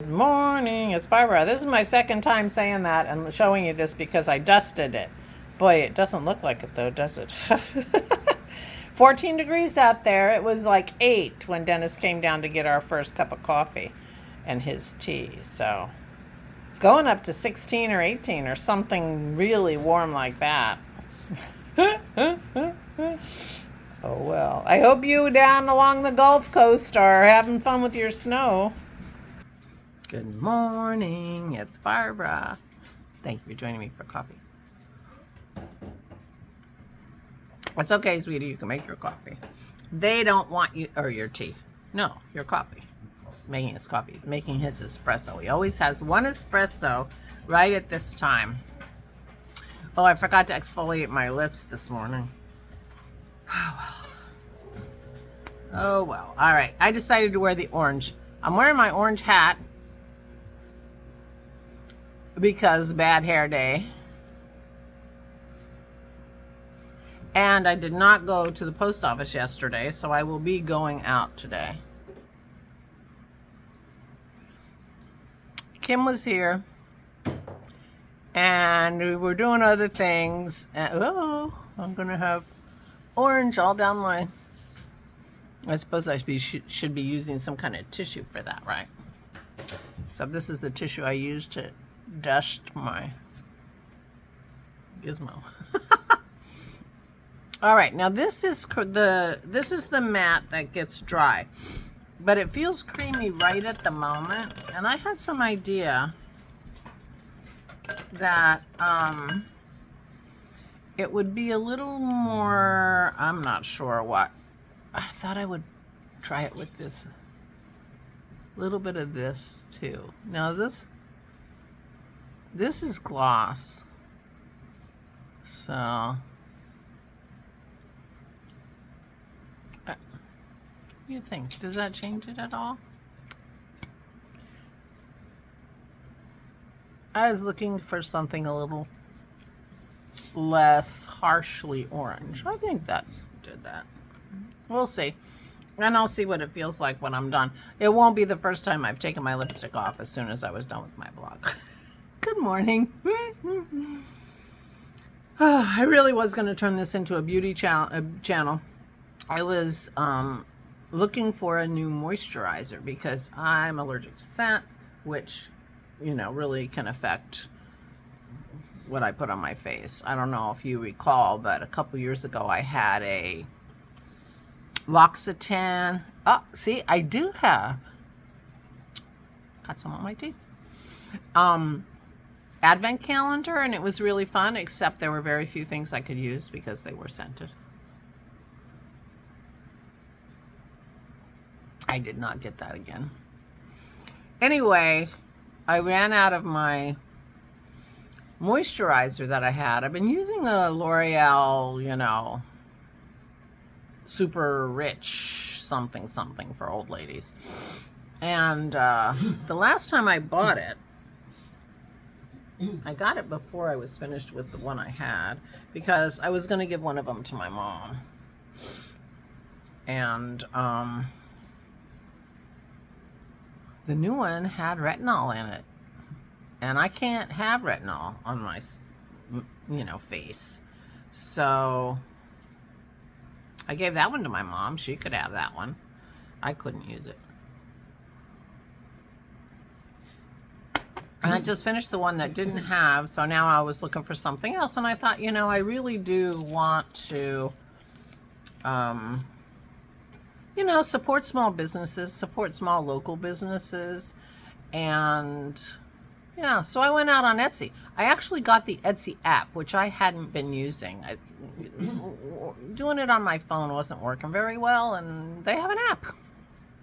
Good morning, it's Barbara. This is my second time saying that and showing you this because I dusted it. Boy, it doesn't look like it though, does it? 14 degrees out there. It was like 8 when Dennis came down to get our first cup of coffee and his tea. So it's going up to 16 or 18 or something really warm like that. Oh well. I hope you down along the Gulf Coast are having fun with your snow. Good morning, it's Barbara. Thank you for joining me for coffee. It's okay, sweetie, you can make your coffee. They don't want you, or your tea. No, your coffee. Making his coffee. He's making his espresso. He always has one espresso right at this time. Oh, I forgot to exfoliate my lips this morning. Oh, well. Oh, well. All right, I decided to wear the orange. I'm wearing my orange hat because bad hair day. And I did not go to the post office yesterday, so I will be going out today. Kim was here, and we were doing other things. And, oh, I'm going to have orange all down my... I suppose I should be using some kind of tissue for that, right? So this is the tissue I use to dust my gizmo. All right, now this is the mat that gets dry, but it feels creamy right at the moment, and I had some idea that it would be a little more, I'm not sure what. I thought I would try it with this, a little bit of this too. Now this is gloss, so what do you think? Does that change it at all? I was looking for something a little less harshly orange. I think that did that. We'll see. And I'll see what it feels like when I'm done. It won't be the first time I've taken my lipstick off as soon as I was done with my vlog. Good morning. I really was going to turn this into a beauty channel. I was looking for a new moisturizer because I'm allergic to scent, which, you know, really can affect what I put on my face. I don't know if you recall, but a couple years ago I had a L'Occitane. Oh, see, I do have. Got some on my teeth. Advent calendar, and it was really fun, except there were very few things I could use because they were scented. I did not get that again. Anyway, I ran out of my moisturizer that I had. I've been using a L'Oreal, you know, super rich something for old ladies. And the last time I bought it, I got it before I was finished with the one I had because I was going to give one of them to my mom. And the new one had retinol in it. And I can't have retinol on my, you know, face. So I gave that one to my mom. She could have that one. I couldn't use it. And I just finished the one that didn't have, so now I was looking for something else, and I thought, you know, I really do want to, you know, support small businesses, support small local businesses, and yeah, so I went out on Etsy. I actually got the Etsy app, which I hadn't been using. Doing it on my phone wasn't working very well, and they have an app.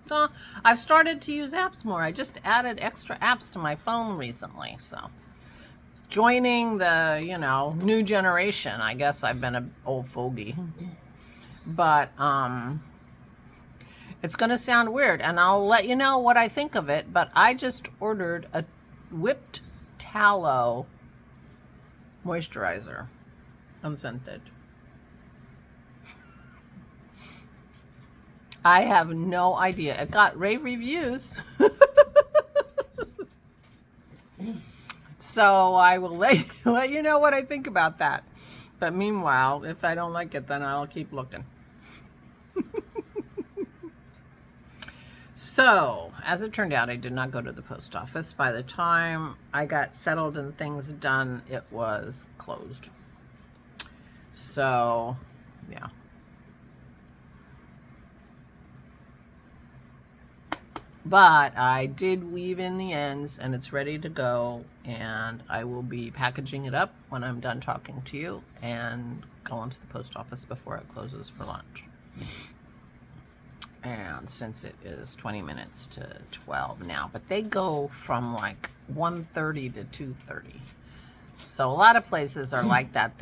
So I've started to use apps more. I just added extra apps to my phone recently. So joining the, you know, new generation. I guess I've been an old fogey. But it's going to sound weird, and I'll let you know what I think of it. But I just ordered a whipped tallow moisturizer, unscented. I have no idea. It got rave reviews. So I will let you know what I think about that. But meanwhile, if I don't like it, then I'll keep looking. So, as it turned out, I did not go to the post office. By the time I got settled and things done, it was closed. So, yeah. But I did weave in the ends and it's ready to go, and I will be packaging it up when I'm done talking to you and going to the post office before it closes for lunch. And since it is 20 minutes to 12 now, but they go from like 1:30 to 2:30. So a lot of places are like that.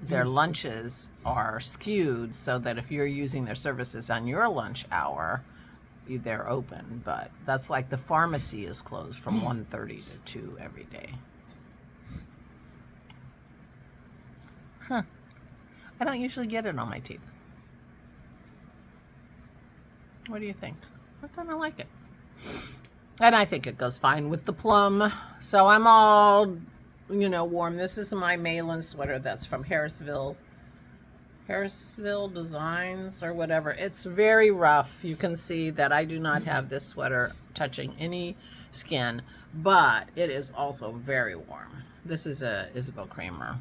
Their lunches are skewed so that if you're using their services on your lunch hour, they're open. But that's like the pharmacy is closed from 1:30 to 2 every day. Huh. I don't usually get it on my teeth. What do you think? I kind of like it. And I think it goes fine with the plum. So I'm all, warm. This is my Malin sweater that's from Harrisville Designs or whatever. It's very rough. You can see that I do not have this sweater touching any skin, but it is also very warm. This is a Isabel Kramer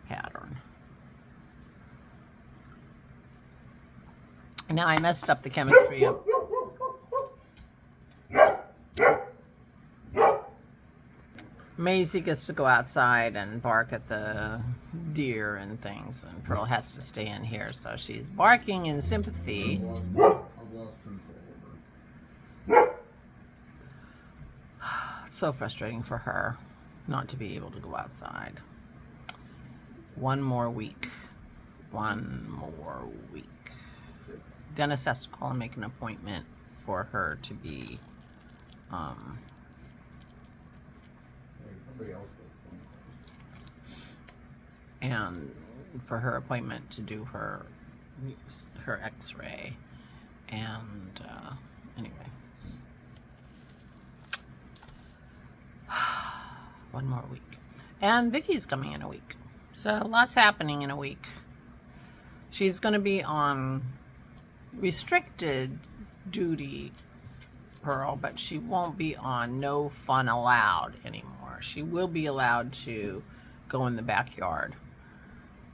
pattern. Now I messed up the chemistry of Maisie gets to go outside and bark at the deer and things, and Pearl has to stay in here, so she's barking in sympathy. I've lost control of her. It's so frustrating for her not to be able to go outside. One more week. Dennis has to call and make an appointment for her to be, and for her appointment to do her x-ray. And anyway, one more week. And Vicky's coming in a week. So lots happening in a week. She's going to be on restricted duty, Pearl, but she won't be on no fun allowed anymore. She will be allowed to go in the backyard.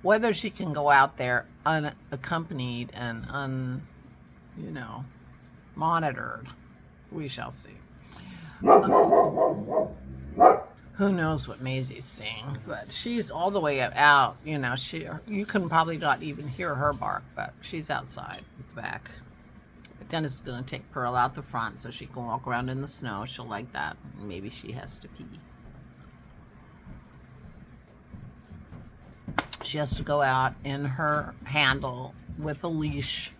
Whether she can go out there unaccompanied and monitored, we shall see. Who knows what Maisie's seeing, but she's all the way out. You can probably not even hear her bark, but she's outside at the back. But Dennis is going to take Pearl out the front so she can walk around in the snow. She'll like that. Maybe she has to pee. She has to go out in her handle with a leash.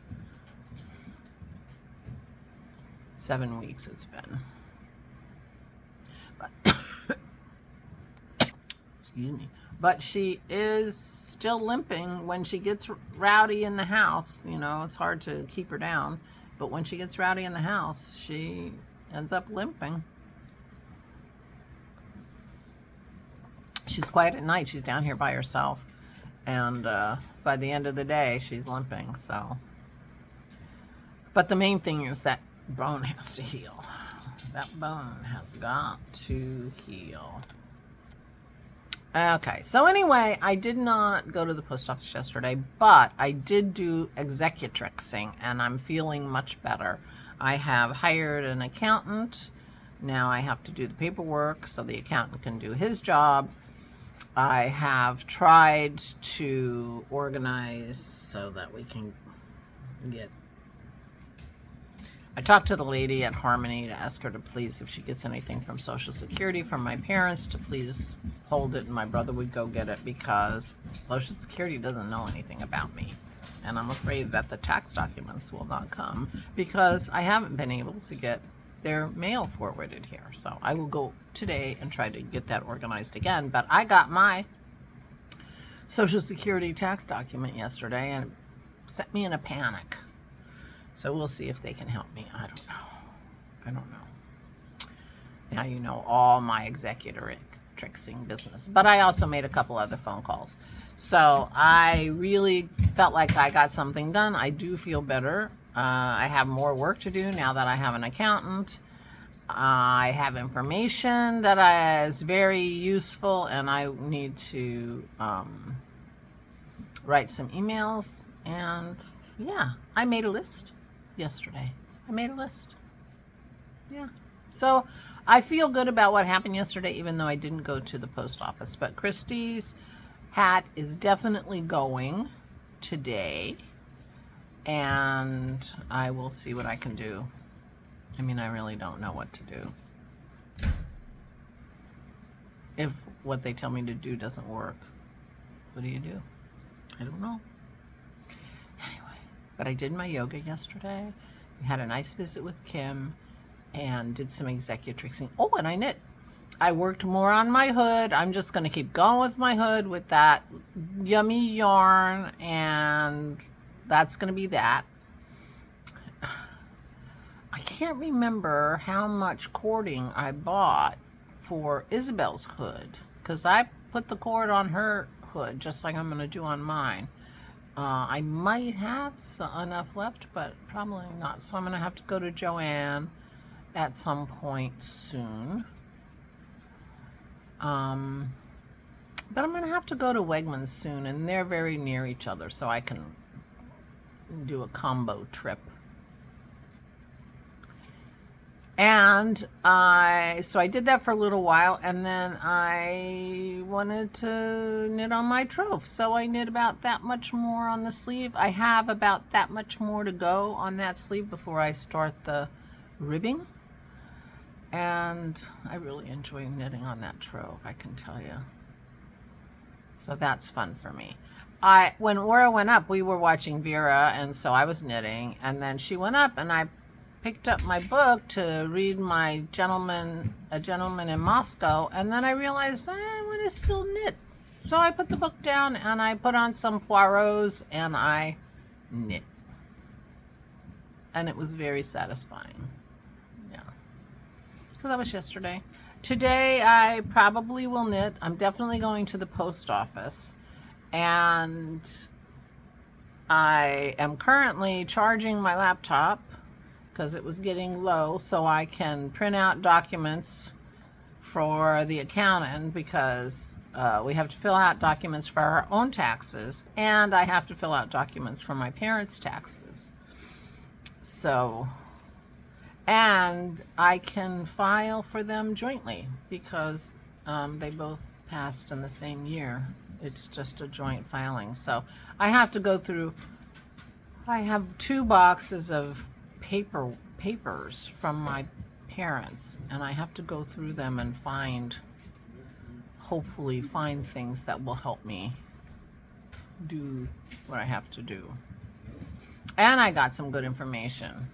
7 weeks it's been. But excuse me. But she is still limping when she gets Rowdy in the house. It's hard to keep her down. But when she gets Rowdy in the house, she ends up limping. She's quiet at night. She's down here by herself. And by the end of the day, she's limping. So, but the main thing is that bone has to heal. That bone has got to heal. Okay, so anyway, I did not go to the post office yesterday, but I did do executrixing, and I'm feeling much better. I have hired an accountant. Now I have to do the paperwork so the accountant can do his job. I have tried to organize so that we can get... I talked to the lady at Harmony to ask her to please, if she gets anything from Social Security from my parents, to please hold it, and my brother would go get it, because Social Security doesn't know anything about me. And I'm afraid that the tax documents will not come because I haven't been able to get their mail forwarded here. So I will go today and try to get that organized again. But I got my Social Security tax document yesterday and it set me in a panic. So we'll see if they can help me. I don't know. Now you know all my executrixing business. But I also made a couple other phone calls. So I really felt like I got something done. I do feel better. I have more work to do now that I have an accountant. I have information that is very useful, and I need to write some emails. And yeah, I made a list yesterday. I made a list. Yeah. So I feel good about what happened yesterday, even though I didn't go to the post office. But Christy's hat is definitely going today, and I will see what I can do. I mean, I really don't know what to do. If what they tell me to do doesn't work, what do you do? I don't know. Anyway, but I did my yoga yesterday. We had a nice visit with Kim and did some executrixing. Oh, and I knit. I worked more on my hood. I'm just going to keep going with my hood with that yummy yarn, and that's going to be that. I can't remember how much cording I bought for Isabel's hood, because I put the cord on her hood just like I'm going to do on mine. I might have enough left, but probably not. So I'm going to have to go to Joanne at some point soon. But I'm going to have to go to Wegmans soon, and they're very near each other, so I can do a combo trip. And so I did that for a little while, and then I wanted to knit on my trove. So I knit about that much more on the sleeve. I have about that much more to go on that sleeve before I start the ribbing. And I really enjoy knitting on that trove, I can tell you. So that's fun for me. When Aura went up, we were watching Vera, and so I was knitting, and then she went up, and I picked up my book to read A Gentleman in Moscow, and then I realized I want to still knit. So I put the book down, and I put on some Poirots, and I knit. And it was very satisfying. Yeah. So that was yesterday. Today I probably will knit. I'm definitely going to the post office, and I am currently charging my laptop because it was getting low, so I can print out documents for the accountant, because we have to fill out documents for our own taxes, and I have to fill out documents for my parents' taxes. So, and I can file for them jointly because they both passed in the same year. It's just a joint filing. So I have to go through, I have 2 boxes of papers from my parents, and I have to go through them and hopefully find things that will help me do what I have to do. And I got some good information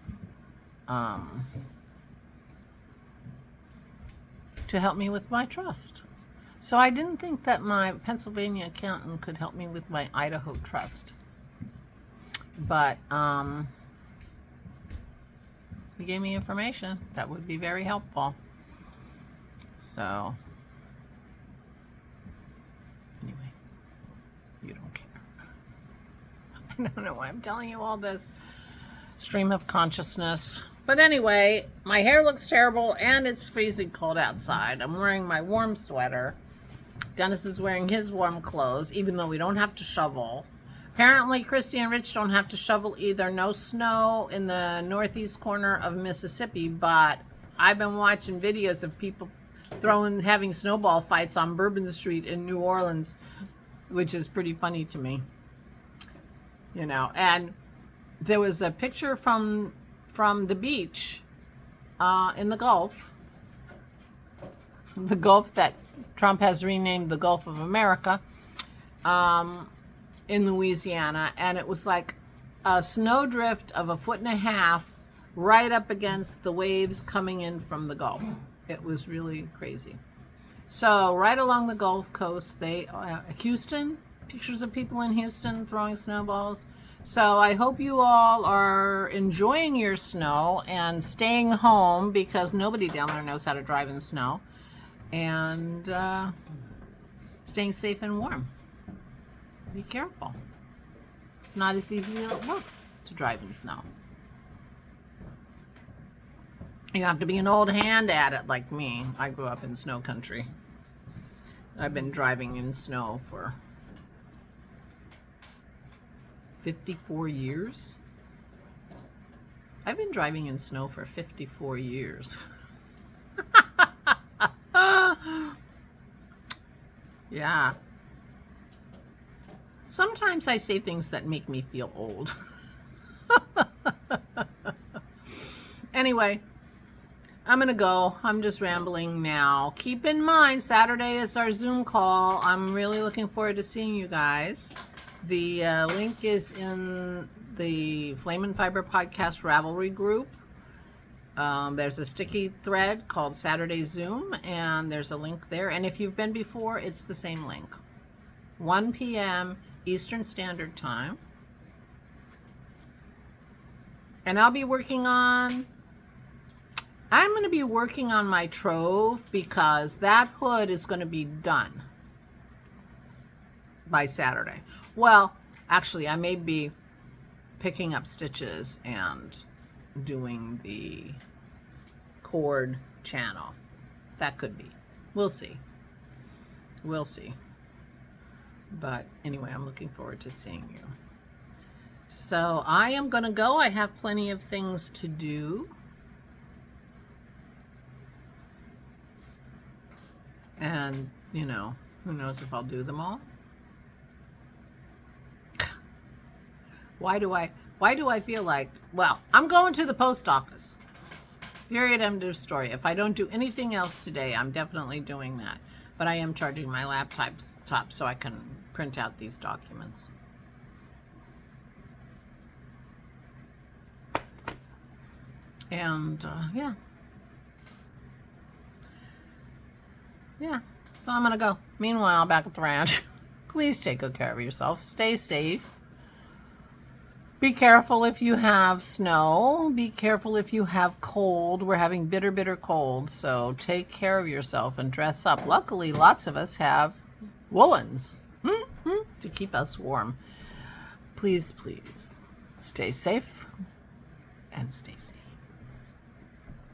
to help me with my trust. So I didn't think that my Pennsylvania accountant could help me with my Idaho trust, but he gave me information that would be very helpful. So anyway, you don't care. I don't know why I'm telling you all this stream of consciousness. But anyway, my hair looks terrible, and it's freezing cold outside. I'm wearing my warm sweater. Dennis is wearing his warm clothes, even though we don't have to shovel. Apparently, Christy and Rich don't have to shovel either. No snow in the northeast corner of Mississippi, but I've been watching videos of people having snowball fights on Bourbon Street in New Orleans, which is pretty funny to me. You know, and there was a picture from the beach in the Gulf that Trump has renamed the Gulf of America, in Louisiana, and it was like a snowdrift of 1.5 feet right up against the waves coming in from the Gulf. It was really crazy. So right along the Gulf Coast, Houston, pictures of people in Houston throwing snowballs. So I hope you all are enjoying your snow and staying home because nobody down there knows how to drive in snow. And staying safe and warm. Be careful. It's not as easy as it looks to drive in snow. You have to be an old hand at it like me. I grew up in snow country. I've been driving in snow for 54 years. I've been driving in snow for 54 years. Yeah. Sometimes I say things that make me feel old. Anyway, I'm going to go. I'm just rambling now. Keep in mind, Saturday is our Zoom call. I'm really looking forward to seeing you guys. The link is in the Flame and Fiber Podcast Ravelry group. There's a sticky thread called Saturday Zoom, and there's a link there. And if you've been before, it's the same link. 1 p.m. Eastern Standard Time. And I'm going to be working on my trove because that hood is going to be done by Saturday. Well, actually, I may be picking up stitches and doing the cord channel. That could be. We'll see. We'll see. But anyway, I'm looking forward to seeing you. So I am going to go. I have plenty of things to do. And, you know, who knows if I'll do them all? Why do I feel like, well, I'm going to the post office. Period, end of story. If I don't do anything else today, I'm definitely doing that. But I am charging my laptop so I can print out these documents. And, yeah. Yeah, so I'm going to go. Meanwhile, back at the ranch, please take good care of yourself. Stay safe. Be careful if you have snow. Be careful if you have cold. We're having bitter, bitter cold, so take care of yourself and dress up. Luckily, lots of us have woolens to keep us warm. Please, please, stay safe and stay safe.